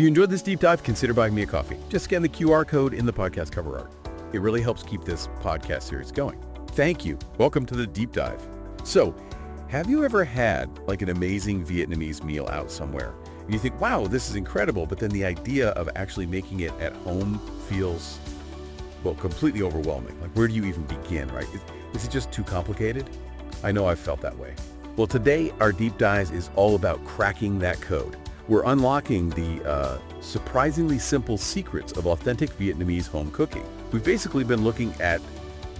you enjoyed this deep dive, consider buying me a coffee. Just scan the QR code in the podcast cover art. It really helps keep this podcast series going. Thank you. Welcome to the deep dive. So, have you ever had like an amazing Vietnamese meal out somewhere? And you think, wow, this is incredible, but then the idea of actually making it at home feels, well, completely overwhelming. Like, where do you even begin, right? Is it just too complicated? I know I've felt that way. Well, today our deep dive is all about cracking that code. We're unlocking the surprisingly simple secrets of authentic Vietnamese home cooking. We've basically been looking at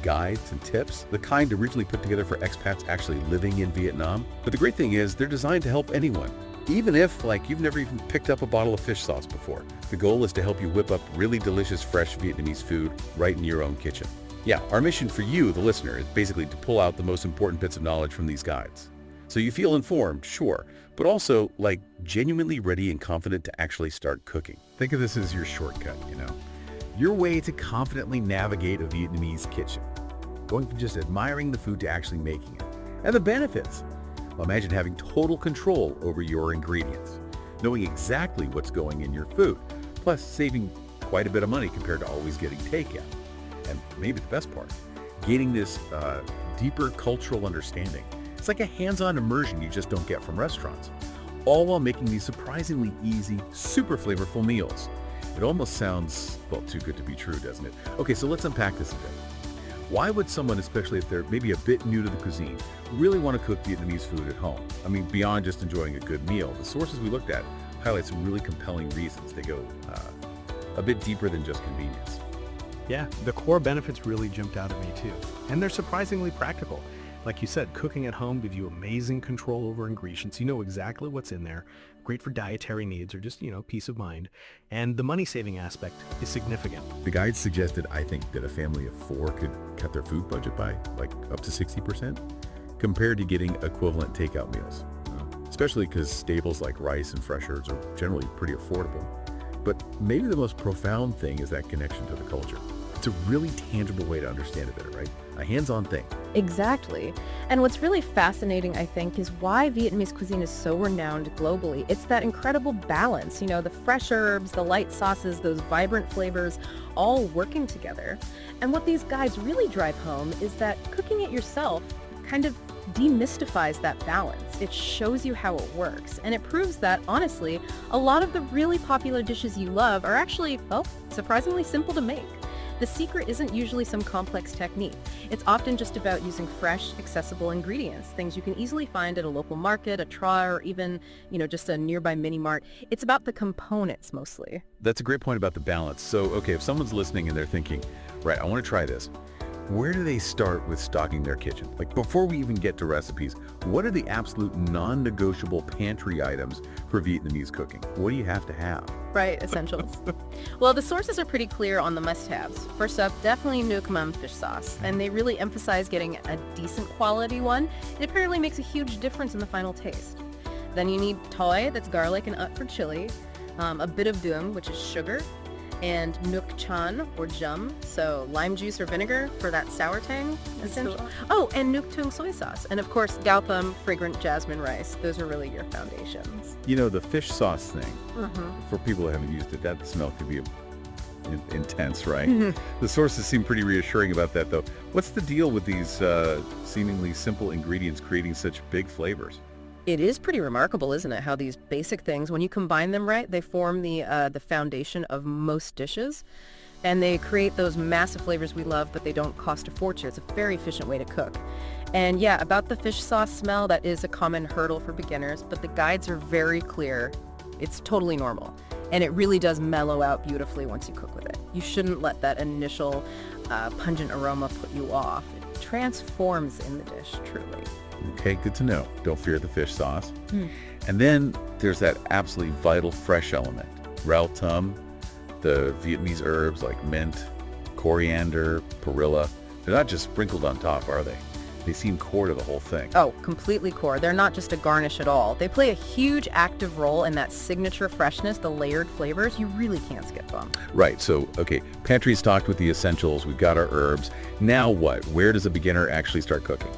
guides and tips, the kind originally put together for expats actually living in Vietnam. But the great thing is they're designed to help anyone. Even if, like, you've never even picked up a bottle of fish sauce before. The goal is to help you whip up really delicious, fresh Vietnamese food right in your own kitchen. Yeah, our mission for you, the listener, is basically to pull out the most important bits of knowledge from these guides. So you feel informed, sure, but also, like, genuinely ready and confident to actually start cooking. Think of this as your shortcut, your way to confidently navigate a Vietnamese kitchen, going from just admiring the food to actually making it. And the benefits. Well, imagine having total control over your ingredients, knowing exactly what's going in your food, plus saving quite a bit of money compared to always getting takeout. And maybe the best part, gaining this deeper cultural understanding. It's like a hands-on immersion you just don't get from restaurants, all while making these surprisingly easy, super flavorful meals. It almost sounds, well, too good to be true, doesn't it? Okay, so let's unpack this a bit. Why would someone, especially if they're maybe a bit new to the cuisine, really want to cook Vietnamese food at home? I mean, beyond just enjoying a good meal, the sources we looked at highlight some really compelling reasons. They go a bit deeper than just convenience. Yeah, the core benefits really jumped out at me too. And they're surprisingly practical. Like you said, cooking at home gives you amazing control over ingredients. You know exactly what's in there. Great for dietary needs or just, peace of mind. And the money-saving aspect is significant. The guide suggested, I think, that a family of 4 could cut their food budget by like up to 60% compared to getting equivalent takeout meals. Especially because staples like rice and fresh herbs are generally pretty affordable. But maybe the most profound thing is that connection to the culture. It's a really tangible way to understand it better, right? A hands-on thing. Exactly. And what's really fascinating, I think, is why Vietnamese cuisine is so renowned globally. It's that incredible balance, the fresh herbs, the light sauces, those vibrant flavors, all working together. And what these guides really drive home is that cooking it yourself kind of demystifies that balance. It shows you how it works. And it proves that, honestly, a lot of the really popular dishes you love are actually, well, surprisingly simple to make. The secret isn't usually some complex technique. It's often just about using fresh, accessible ingredients, things you can easily find at a local market, a try, or even, just a nearby mini mart. It's about the components mostly. That's a great point about the balance. So, okay, if someone's listening and they're thinking, right, I want to try this, where do they start with stocking their kitchen? Like, before we even get to recipes, what are the absolute non-negotiable pantry items for Vietnamese cooking? What do you have to have? Right, essentials. Well, the sources are pretty clear on the must-haves. First up, definitely nuoc mam fish sauce, and they really emphasize getting a decent quality one. It apparently makes a huge difference in the final taste. Then you need toi, that's garlic and ut for chili, a bit of duong, which is sugar, and nuoc chan or jum, so lime juice or vinegar for that sour tang. Oh, and nuoc tuong soy sauce, and of course gao thum, fragrant jasmine rice. Those are really your foundations. The fish sauce thing, for people who haven't used it, that smell could be intense, right? The sources seem pretty reassuring about that, though. What's the deal with these seemingly simple ingredients creating such big flavors? It is pretty remarkable, isn't it, how these basic things, when you combine them right, they form the foundation of most dishes. And they create those massive flavors we love, but they don't cost a fortune. It's a very efficient way to cook. And yeah, about the fish sauce smell, that is a common hurdle for beginners, but the guides are very clear. It's totally normal. And it really does mellow out beautifully once you cook with it. You shouldn't let that initial pungent aroma put you off. It transforms in the dish, truly. Okay, good to know. Don't fear the fish sauce. And then there's that absolutely vital fresh element. Rau thum, the Vietnamese herbs like mint, coriander, perilla. They're not just sprinkled on top, are they? They seem core to the whole thing. Oh, completely core. They're not just a garnish at all. They play a huge active role in that signature freshness, the layered flavors. You really can't skip them. Right. So, okay, pantry stocked with the essentials. We've got our herbs. Now what? Where does a beginner actually start cooking?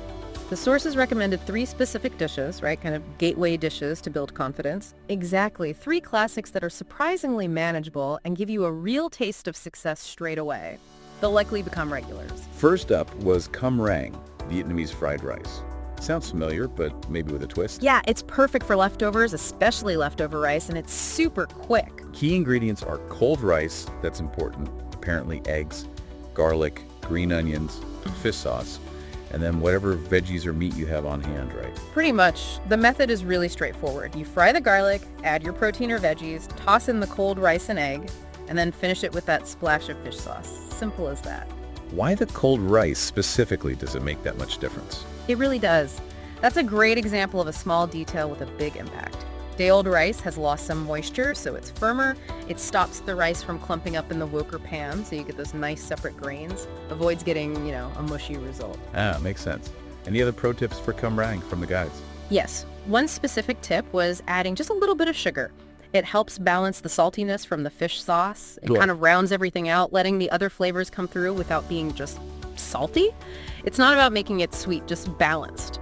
The sources recommended 3 specific dishes, right? Kind of gateway dishes to build confidence. Exactly. 3 classics that are surprisingly manageable and give you a real taste of success straight away. They'll likely become regulars. First up was cam rang, Vietnamese fried rice. Sounds familiar, but maybe with a twist. Yeah, it's perfect for leftovers, especially leftover rice, and it's super quick. Key ingredients are cold rice, that's important, apparently eggs, garlic, green onions, fish sauce, and then whatever veggies or meat you have on hand, right? Pretty much. The method is really straightforward. You fry the garlic, add your protein or veggies, toss in the cold rice and egg, and then finish it with that splash of fish sauce. Simple as that. Why the cold rice specifically does it make that much difference? It really does. That's a great example of a small detail with a big impact. Day-old rice has lost some moisture, so it's firmer. It stops the rice from clumping up in the wok or pan, so you get those nice separate grains. Avoids getting, a mushy result. Makes sense. Any other pro tips for cam rang from the guides? Yes. One specific tip was adding just a little bit of sugar. It helps balance the saltiness from the fish sauce. It kind of rounds everything out, letting the other flavors come through without being just salty. It's not about making it sweet, just balanced.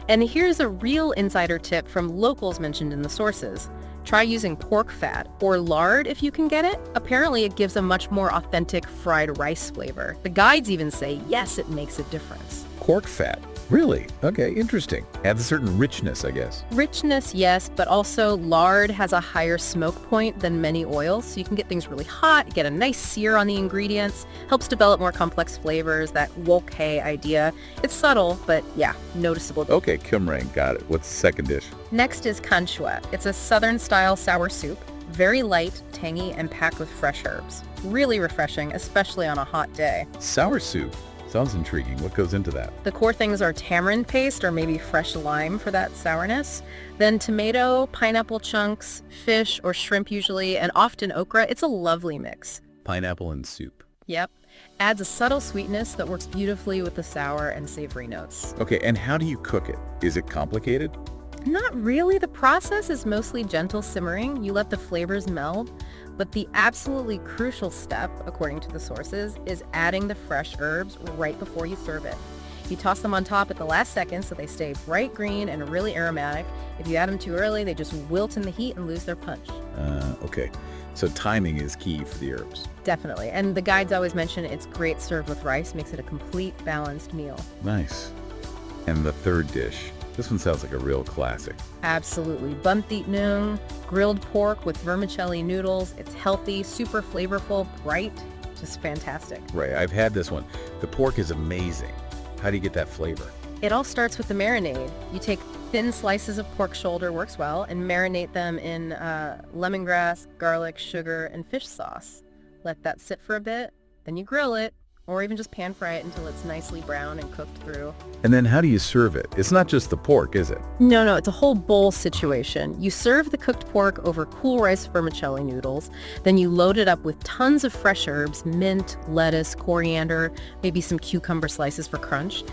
And here's a real insider tip from locals mentioned in the sources. Try using pork fat or lard if you can get it. Apparently it gives a much more authentic fried rice flavor. The guides even say, yes, it makes a difference. Pork fat? Really? Okay, interesting. Adds a certain richness, I guess. Richness, yes, but also lard has a higher smoke point than many oils, so you can get things really hot, get a nice sear on the ingredients, helps develop more complex flavors, that woke idea. It's subtle, but yeah, noticeable. Okay, cam rang, got it. What's the second dish? Next is canh chua. It's a southern-style sour soup, very light, tangy, and packed with fresh herbs. Really refreshing, especially on a hot day. Sour soup. Sounds intriguing. What goes into that? The core things are tamarind paste or maybe fresh lime for that sourness. Then tomato, pineapple chunks, fish or shrimp usually, and often okra. It's a lovely mix. Pineapple and soup. Yep. Adds a subtle sweetness that works beautifully with the sour and savory notes. Okay, and how do you cook it? Is it complicated? Not really. The process is mostly gentle simmering. You let the flavors meld. But the absolutely crucial step, according to the sources, is adding the fresh herbs right before you serve it. You toss them on top at the last second so they stay bright green and really aromatic. If you add them too early, they just wilt in the heat and lose their punch. Okay. So timing is key for the herbs. Definitely. And the guides always mention it's great served with rice, makes it a complete balanced meal. Nice. And the third dish. This one sounds like a real classic. Absolutely. Bun thịt nướng, grilled pork with vermicelli noodles. It's healthy, super flavorful, bright, just fantastic. Right, I've had this one. The pork is amazing. How do you get that flavor? It all starts with the marinade. You take thin slices of pork shoulder, works well, and marinate them in lemongrass, garlic, sugar, and fish sauce. Let that sit for a bit, then you grill it, or even just pan fry it until it's nicely brown and cooked through. And then how do you serve it? It's not just the pork, is it? No, it's a whole bowl situation. You serve the cooked pork over cool rice vermicelli noodles, then you load it up with tons of fresh herbs, mint, lettuce, coriander, maybe some cucumber slices for crunch.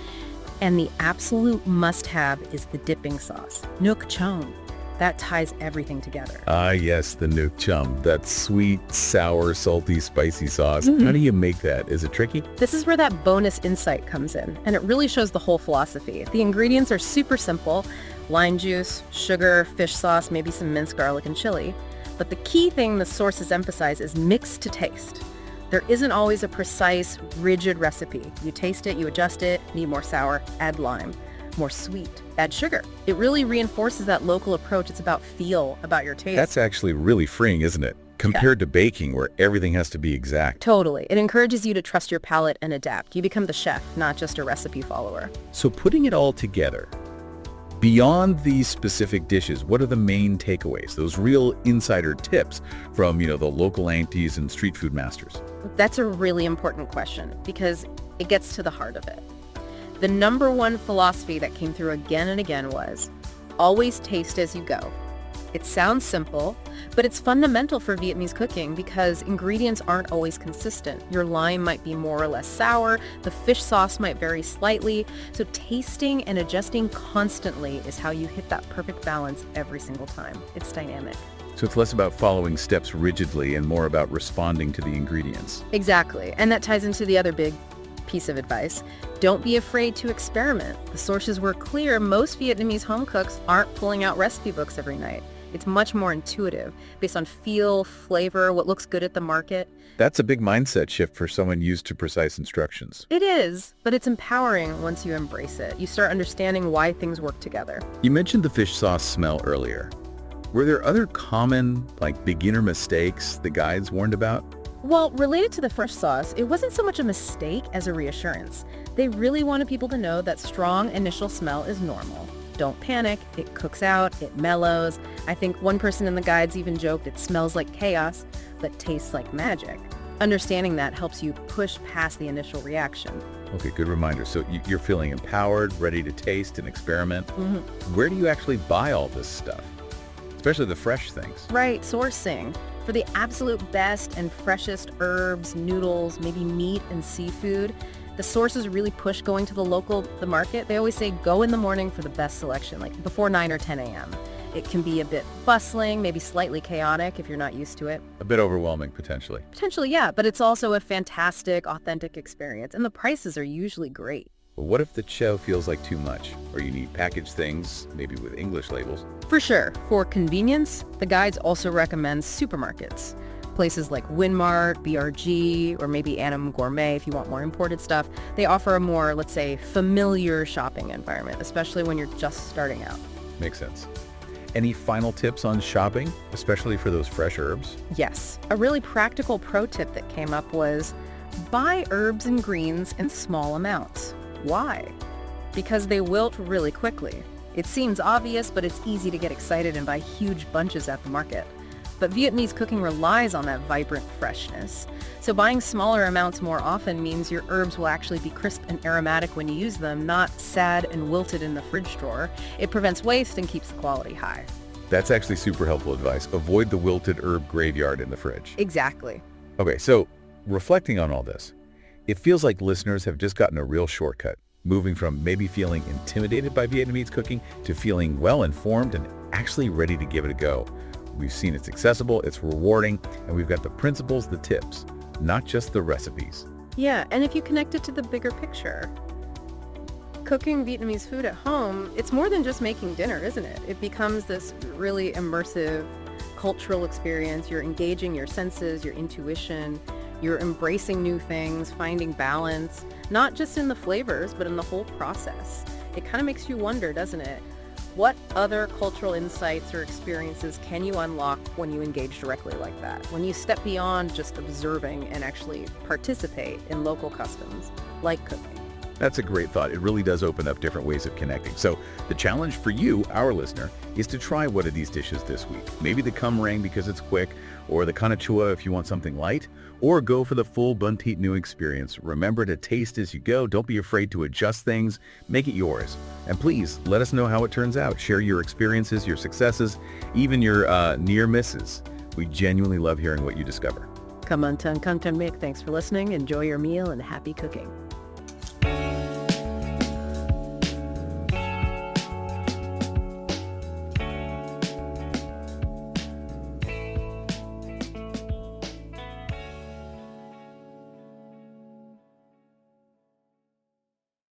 And the absolute must-have is the dipping sauce, nuoc cham. That ties everything together. Ah, yes, the nuoc cham. That sweet, sour, salty, spicy sauce. How do you make that? Is it tricky? This is where that bonus insight comes in, and it really shows the whole philosophy. The ingredients are super simple. Lime juice, sugar, fish sauce, maybe some minced garlic and chili. But the key thing the sources emphasize is mix to taste. There isn't always a precise, rigid recipe. You taste it, you adjust it, need more sour, add lime. More sweet, add sugar. It really reinforces that local approach. It's about feel, about your taste. That's actually really freeing, isn't it? Compared to baking, where everything has to be exact. Totally. It encourages you to trust your palate and adapt. You become the chef, not just a recipe follower. So putting it all together, beyond these specific dishes, what are the main takeaways? Those real insider tips from, the local aunties and street food masters? That's a really important question because it gets to the heart of it. The number one philosophy that came through again and again was, always taste as you go. It sounds simple, but it's fundamental for Vietnamese cooking because ingredients aren't always consistent. Your lime might be more or less sour, the fish sauce might vary slightly, so tasting and adjusting constantly is how you hit that perfect balance every single time. It's dynamic. So it's less about following steps rigidly and more about responding to the ingredients. Exactly, and that ties into the other big piece of advice, don't be afraid to experiment. The sources were clear. Most Vietnamese home cooks aren't pulling out recipe books every night. It's much more intuitive, based on feel, flavor, what looks good at the market. That's a big mindset shift for someone used to precise instructions. It is, but it's empowering once you embrace it. You start understanding why things work together. You mentioned the fish sauce smell earlier. Were there other common, beginner mistakes the guides warned about? Well, related to the fish sauce, it wasn't so much a mistake as a reassurance. They really wanted people to know that strong initial smell is normal. Don't panic, it cooks out, it mellows. I think one person in the guides even joked it smells like chaos, but tastes like magic. Understanding that helps you push past the initial reaction. Okay, good reminder. So you're feeling empowered, ready to taste and experiment. Mm-hmm. Where do you actually buy all this stuff? Especially the fresh things. Right, sourcing. For the absolute best and freshest herbs, noodles, maybe meat and seafood, the sources really push going to the market. They always say go in the morning for the best selection, like before 9 or 10 a.m. It can be a bit bustling, maybe slightly chaotic if you're not used to it. A bit overwhelming, potentially. Potentially, yeah, but it's also a fantastic, authentic experience, and the prices are usually great. But what if the chow feels like too much, or you need packaged things, maybe with English labels? For sure. For convenience, the guides also recommend supermarkets. Places like Winmart, BRG, or maybe Anam Gourmet if you want more imported stuff. They offer a more, let's say, familiar shopping environment, especially when you're just starting out. Makes sense. Any final tips on shopping, especially for those fresh herbs? Yes. A really practical pro tip that came up was buy herbs and greens in small amounts. Why? Because they wilt really quickly. It seems obvious, but it's easy to get excited and buy huge bunches at the market. But Vietnamese cooking relies on that vibrant freshness. So buying smaller amounts more often means your herbs will actually be crisp and aromatic when you use them, not sad and wilted in the fridge drawer. It prevents waste and keeps the quality high. That's actually super helpful advice. Avoid the wilted herb graveyard in the fridge. Exactly. Okay, so reflecting on all this, it feels like listeners have just gotten a real shortcut, moving from maybe feeling intimidated by Vietnamese cooking to feeling well-informed and actually ready to give it a go. We've seen it's accessible, it's rewarding, and we've got the principles, the tips, not just the recipes. Yeah, and if you connect it to the bigger picture, cooking Vietnamese food at home, it's more than just making dinner, isn't it? It becomes this really immersive cultural experience. You're engaging your senses, your intuition, you're embracing new things, finding balance, not just in the flavors, but in the whole process. It kind of makes you wonder, doesn't it? What other cultural insights or experiences can you unlock when you engage directly like that? When you step beyond just observing and actually participate in local customs, like cooking. That's a great thought. It really does open up different ways of connecting. So the challenge for you, our listener, is to try one of these dishes this week. Maybe the cam rang because it's quick, or the canachua if you want something light, or go for the full Bun Thit New experience. Remember to taste as you go. Don't be afraid to adjust things. Make it yours. And please let us know how it turns out. Share your experiences, your successes, even your near misses. We genuinely love hearing what you discover. Come on, Mick. Thanks for listening. Enjoy your meal and happy cooking.